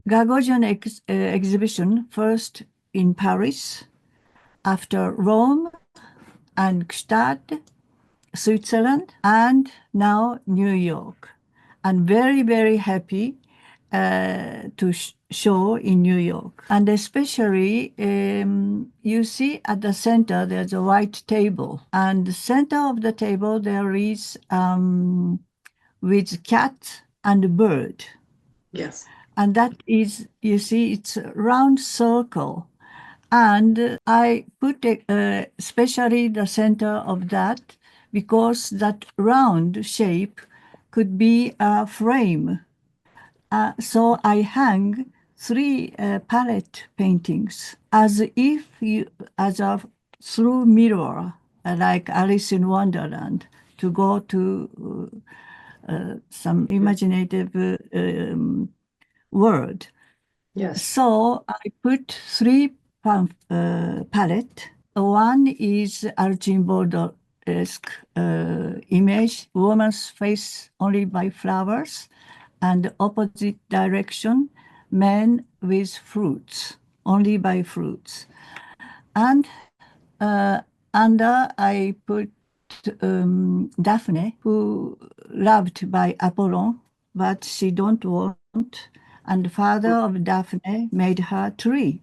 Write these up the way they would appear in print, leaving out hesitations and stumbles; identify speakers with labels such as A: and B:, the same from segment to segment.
A: Gagosian exhibition, first in Paris, after Rome and Gstaad, Switzerland, and now New York. I'm very, very happy to show in New York. And especially, you see at the center, there's a white table. And the center of the table, there is with cat and bird.
B: Yes.
A: And that is, you see, it's a round circle. And I put especially the center of that because that round shape could be a frame. So I hang 3 palette paintings as if as a through mirror, like Alice in Wonderland, to go to some imaginative world.
B: Yes.
A: So I put 3 palette. One is Archimboldo-esque image, woman's face only by flowers, and opposite direction, men with fruits, only by fruits. And under I put Daphne, who loved by Apollon, but she don't want, and the father of Daphne made her tree.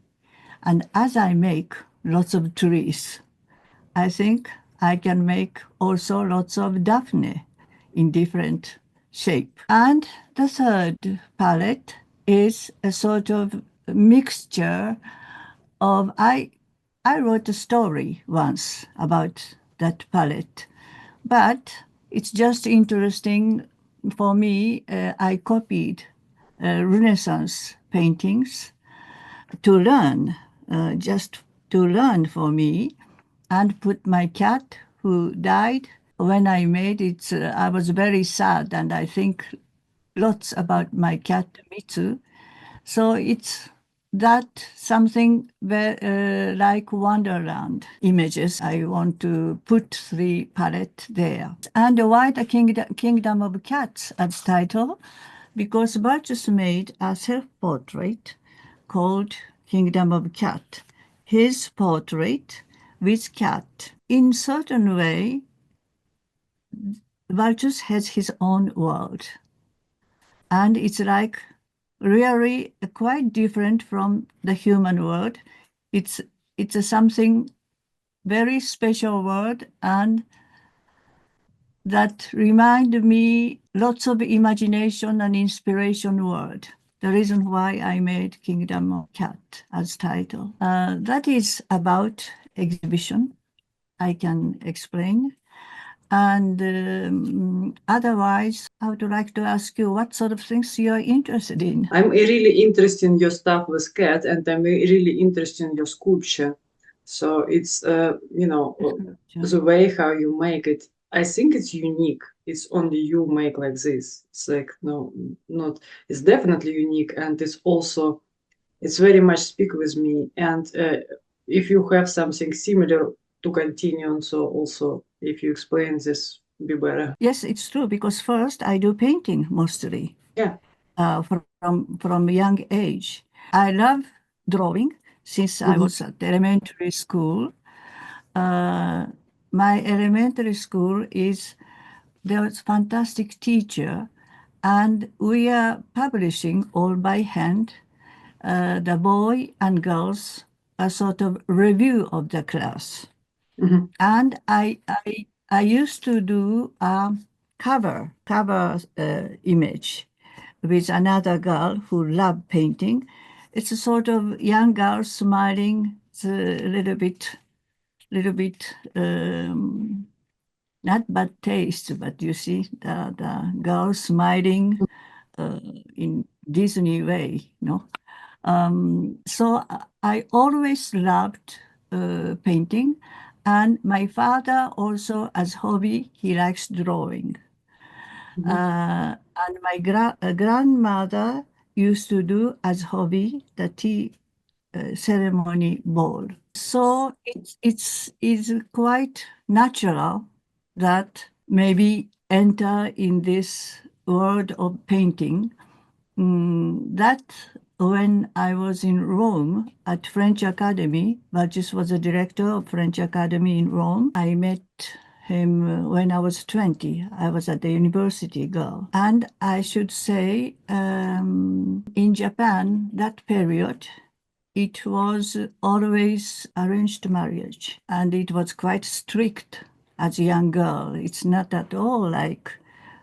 A: And as I make lots of trees, I think I can make also lots of Daphne in different shape. And the third palette is a sort of mixture of, I wrote a story once about that palette, but it's just interesting for me. I copied Renaissance paintings to learn, just to learn for me, and put my cat who died. When I made it, I was very sad, and I think lots about my cat Mitsu. So it's that something like Wonderland images. I want to put 3 palette there. And why the Kingdom of Cats as title? Because Balthus made a self-portrait called Kingdom of Cat. His portrait with cat. In certain way, Balthus has his own world. And it's like really quite different from the human world. It's a something very special world, and that remind me lots of imagination and inspiration word. The reason why I made Kingdom of Cat as title. That is about exhibition, I can explain. And otherwise, I would like to ask you what sort of things you are interested in.
B: I'm really interested in your stuff with cat, and I'm really interested in your sculpture. So it's, the way how you make it, I think it's unique. It's only you make like this. It's like, no, not, it's definitely unique. And it's very much speak with me. And if you have something similar to continue, so also if you explain this, be better.
A: Yes, it's true, because first I do painting mostly.
B: Yeah.
A: From a young age. I love drawing since I was at elementary school. My elementary school there was a fantastic teacher, and we are publishing all by hand the boy and girls a sort of review of the class. And I used to do a cover image with another girl who loved painting. It's a sort of young girl smiling. It's a little bit, not bad taste, but you see the girl smiling in Disney way, no? So I always loved painting, and my father also, as hobby, he likes drawing. And my grandmother used to do as hobby the tea ceremony ball. So it's quite natural that maybe enter in this world of painting. That when I was in Rome at French Academy, Balthus was the director of French Academy in Rome. I met him when I was 20. I was at the university girl. And I should say, in Japan, that period, it was always arranged marriage, and it was quite strict as a young girl. It's not at all like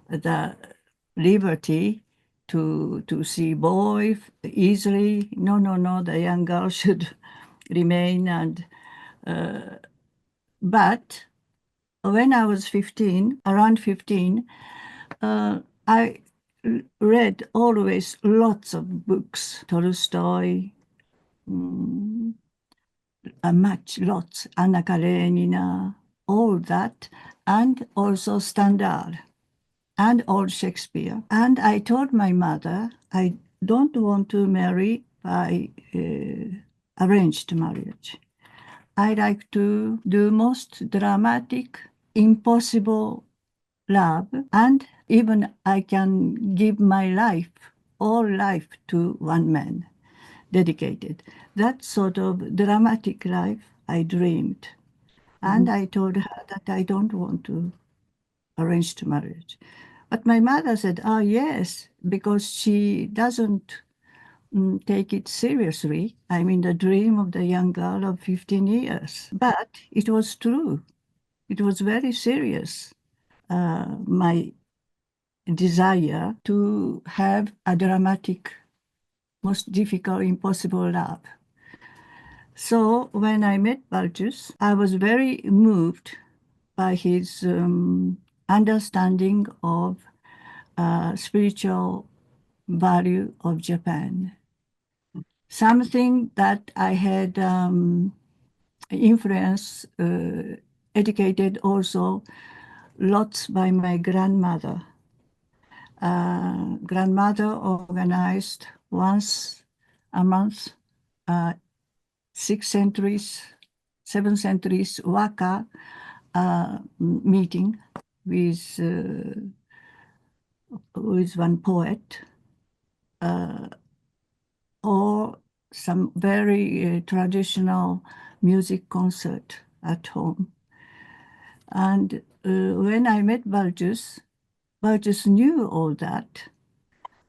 A: the liberty to see boy easily. No, no, no, the young girl should remain. And but when I was 15, around 15, I read always lots of books, Tolstoy, lots, Anna Karenina, all that, and also Stendhal and old Shakespeare. And I told my mother, I don't want to marry by arranged marriage. I like to do most dramatic, impossible love, and even I can give my life, all life, to one man, dedicated. That sort of dramatic life I dreamed. And I told her that I don't want to arranged marriage. But my mother said, oh, yes, because she doesn't take it seriously. I mean, the dream of the young girl of 15 years. But it was true. It was very serious, my desire to have a dramatic, most difficult, impossible love. So when I met Balthus, I was very moved by his understanding of spiritual value of Japan. Something that I had influenced, educated also lots by my grandmother. Grandmother organized once a month, 6 centuries, 7 centuries waka meeting with one poet, or some very traditional music concert at home. And when I met Balthus, Balthus knew all that,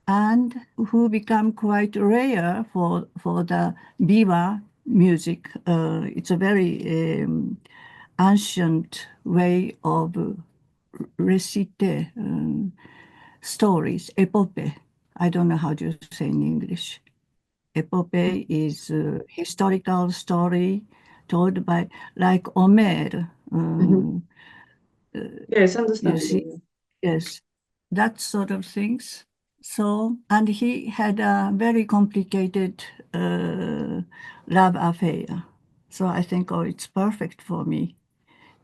A: and who become quite rare for the biwa music. It's a very ancient way of recite stories, epopee. I don't know how to say in English. Epopee is a historical story told by, like Homer.
B: Yes,
A: You
B: understandable.
A: see, yes, that sort of things. So, and he had a very complicated love affair. So I think, oh, it's perfect for me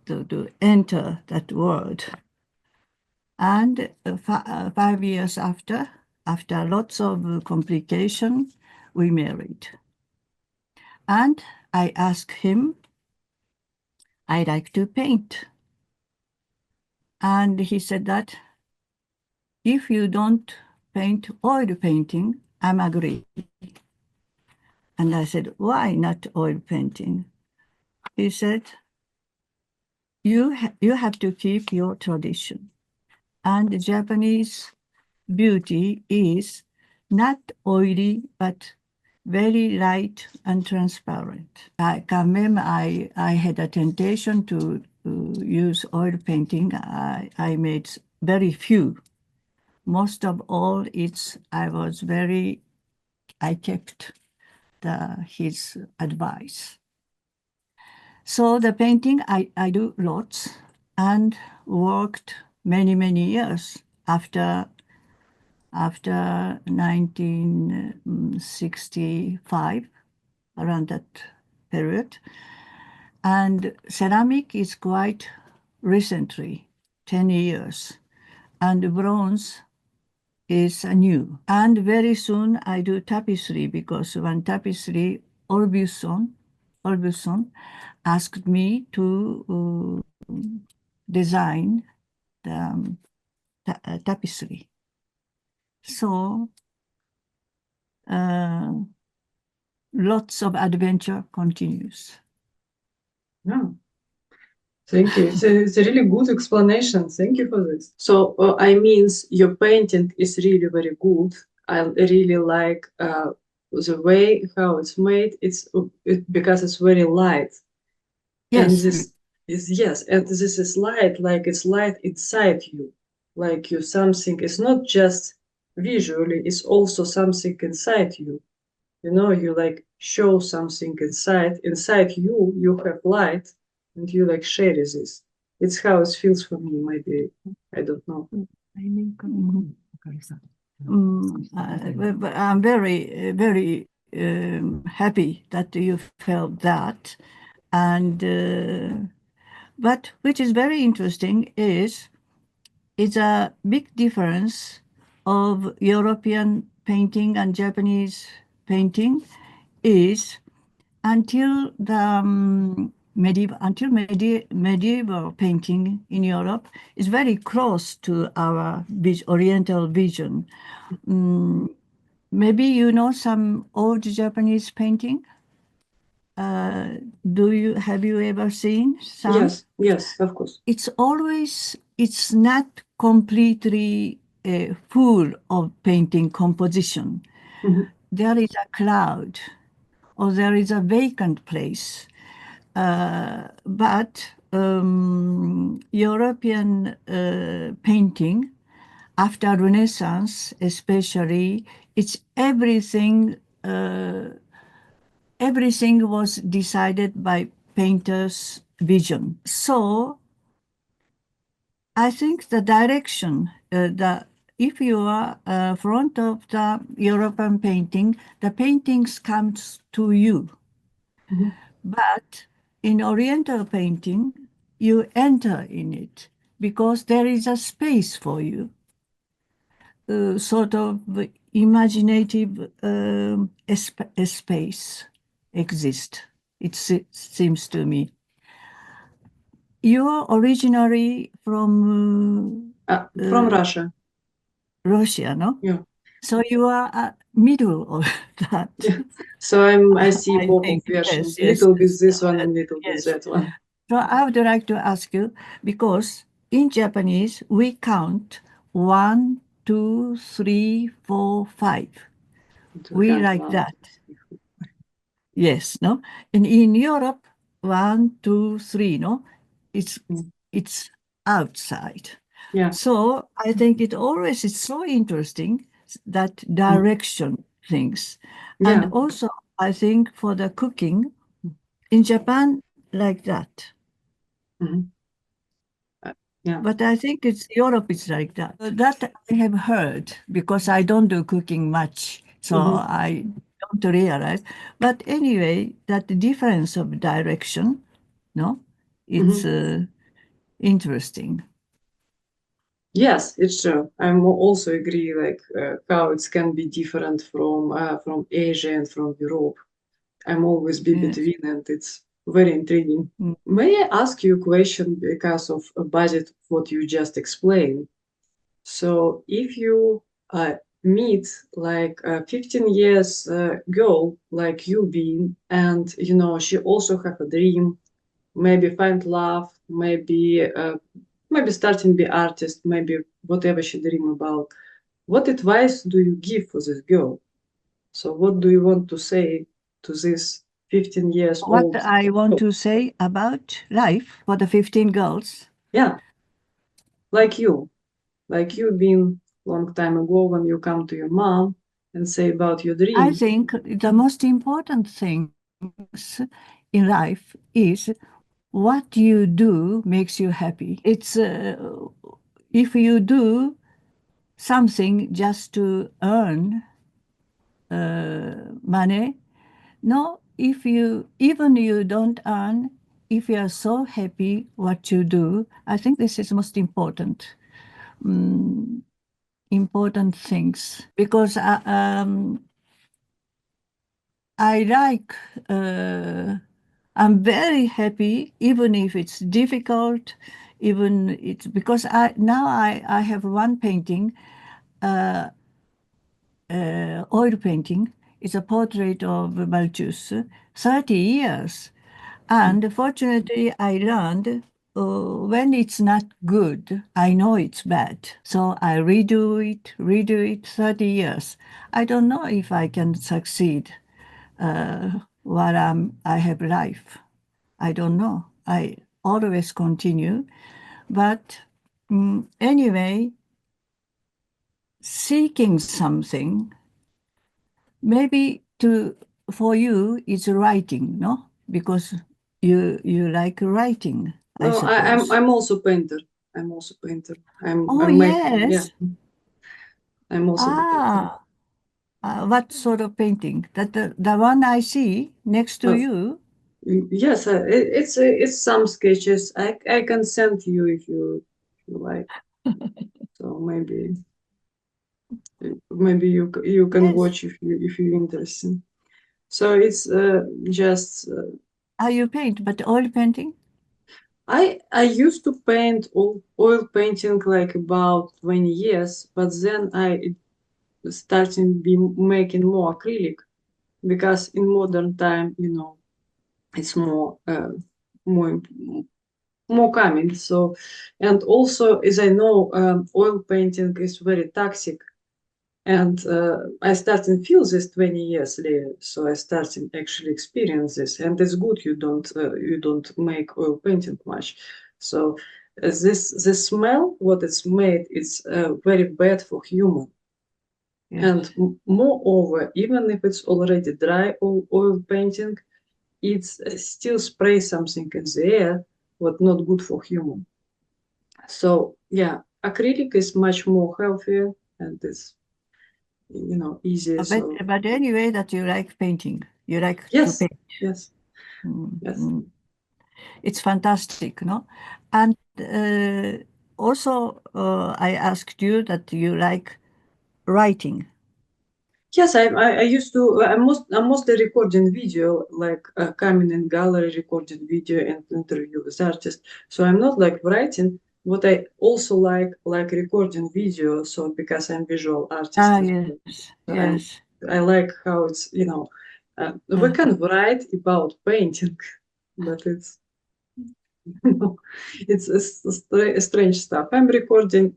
A: to enter that world. And 5 years after lots of complication, we married. And I asked him, I like to paint. And he said that if you don't paint oil painting, I'm agree. And I said, why not oil painting? He said, you have to keep your tradition. And the Japanese beauty is not oily, but very light and transparent. I had a temptation to use oil painting. I made very few. Most of all, I kept his advice. So the painting, I do lots, and worked many, many years after 1965, around that period. And ceramic is quite recently, 10 years, and bronze is new. And very soon I do tapestry, because one tapestry, Orbison asked me to design the tapestry. So lots of adventure continues.
B: Yeah. Thank you. It's a really good explanation. Thank you for this. So I means your painting is really very good. I really like the way how it's made. Because it's very light.
A: Yes.
B: And this is yes, and this is light, like it's light inside you, like you something. It's not just visually; it's also something inside you. You know, you like show something inside you. You have light, and you like share this. It's how it feels for me. Maybe I don't know.
A: But I'm very, very happy that you felt that. And but which is very interesting is it's a big difference of European painting and Japanese painting is until the medieval painting in Europe is very close to our Oriental vision. Maybe you know some old Japanese painting. Have you ever seen some?
B: Yes, of course.
A: It's not completely full of painting composition. There is a cloud or there is a vacant place. But European painting after Renaissance, especially, it's everything. Everything was decided by painter's vision. So I think the direction, if you are front of the European painting, the paintings comes to you. But in Oriental painting, you enter in it because there is a space for you. Sort of imaginative space exists, it seems to me. You're originally from
B: Russia.
A: Russia, no?
B: Yeah.
A: So you are middle of that.
B: Yeah. So I see both of versions. Little bit this one and little bit that one.
A: So I would like to ask you, because in Japanese we count 1, 2, 3, 4, 5. We like that. Yes, no? And in Europe, 1, 2, 3, no? It's outside.
B: Yeah.
A: So I think it always is so interesting that direction things.
B: Yeah.
A: And also I think for the cooking in Japan like that.
B: Yeah.
A: But I think Europe is like that. That I have heard because I don't do cooking much, so I don't realize. But anyway, that difference of direction, no, it's interesting.
B: Yes, it's true. I also agree, like how it can be different from Asia and from Europe. I'm always be between, and it's very intriguing. May I ask you a question because of a budget, what you just explained? So if you meet like a 15 years girl like you been, and you know she also have a dream, maybe find love, maybe starting be artist, maybe whatever she dream about. What advice do you give for this girl? So what do you want to say to this 15 years old?
A: What I want to say about life for the 15 girls.
B: Yeah, like you been long time ago when you come to your mom and say about your dream.
A: I think the most important things in life is what you do makes you happy. It's if you do something just to earn money, no, even you don't earn, if you are so happy what you do, I think this is most important. Important things because I like, I'm very happy, even if it's difficult, even it's because I have one painting, oil painting. It's a portrait of Balthus, 30 years. And fortunately, I learned when it's not good, I know it's bad. So I redo it 30 years. I don't know if I can succeed while I have life. I don't know. I always continue. But anyway, seeking something, maybe for you, it's writing, no? Because you like writing, I
B: No,
A: suppose.
B: I'm also painter. I'm also painter.
A: Oh,
B: I'm
A: yes.
B: I'm also the painter.
A: What sort of painting? That the one I see next to you?
B: Yes, it's some sketches. I can send you if you like. So maybe you can
A: Yes.
B: watch if you're interested. So it's just
A: You paint, but oil painting?
B: I used to paint oil painting like about 20 years, but then I started be making more acrylic because in modern time, it's more more common. So, and also as I know, oil painting is very toxic. And I started feel this 20 years later. So I started actually experience this, and it's good you don't make oil painting much. So the smell what it's made is very bad for human.
A: Yes.
B: And moreover, even if it's already dry oil painting, it's still spray something in the air what not good for human. So yeah, acrylic is much more healthier and it's easier. So
A: But anyway, that you like painting. You like to
B: yes,
A: paint.
B: yes, yes.
A: It's fantastic, no? And also, I asked you that you like writing.
B: Yes, I used to. I'm mostly recording video, like coming in gallery, recording video and interview with artists. So I'm not like writing. What I also like recording video. So because I'm visual artist as well.
A: Yes,
B: So
A: yes.
B: I like how it's we can write about painting, but it's it's strange stuff. I'm recording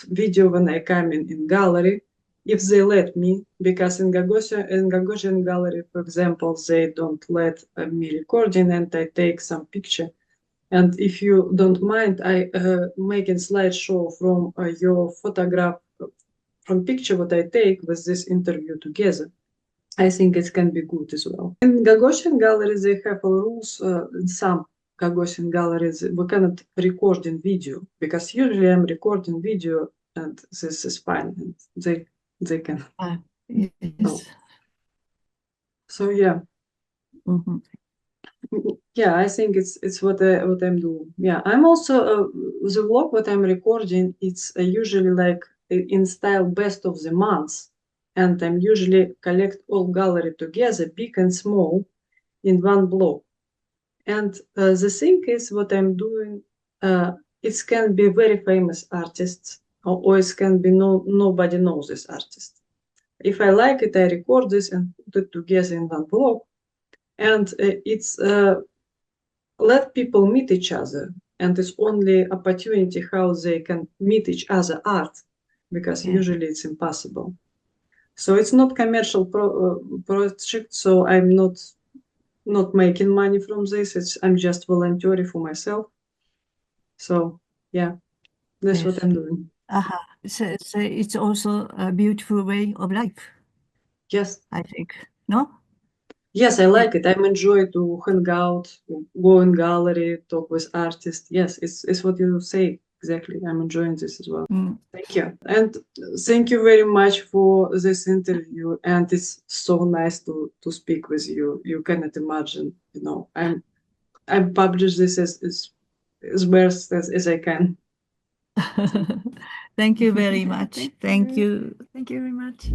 B: video when I come in gallery, if they let me, because in Gagosian Gallery, for example, they don't let me recording and I take some picture. And if you don't mind, I make a slideshow from your photograph, from picture what I take with this interview together. I think it can be good as well. In Gagosian Gallery, they have rules in some Gagosian galleries we cannot record in video because usually I'm recording video and this is fine and they can.
A: Yes.
B: So yeah.
A: Mm-hmm.
B: Yeah, I think it's what I'm doing. Yeah, I'm also the vlog what I'm recording. It's usually like in style best of the months, and I'm usually collect all gallery together, big and small, in one blog. And the thing is, what I'm doing, it can be very famous artists, or it can be nobody knows this artist. If I like it, I record this and put it together in one blog, and it's let people meet each other, and it's only opportunity how they can meet each other art, because usually it's impossible. So it's not commercial project, so I'm not making money from this. I'm just volunteering for myself. So yeah, that's what I'm doing.
A: It's also a beautiful way of life.
B: Yes.
A: I think. No?
B: Yes, I like it. I'm enjoy to hang out, go in gallery, talk with artists. Yes, it's what you say exactly. I'm enjoying this as well. Thank you, and thank you very much for this interview. And it's so nice to speak with you. You cannot imagine. I publish this as best as I can.
A: Thank you very much. Thank you.
C: Thank you very much.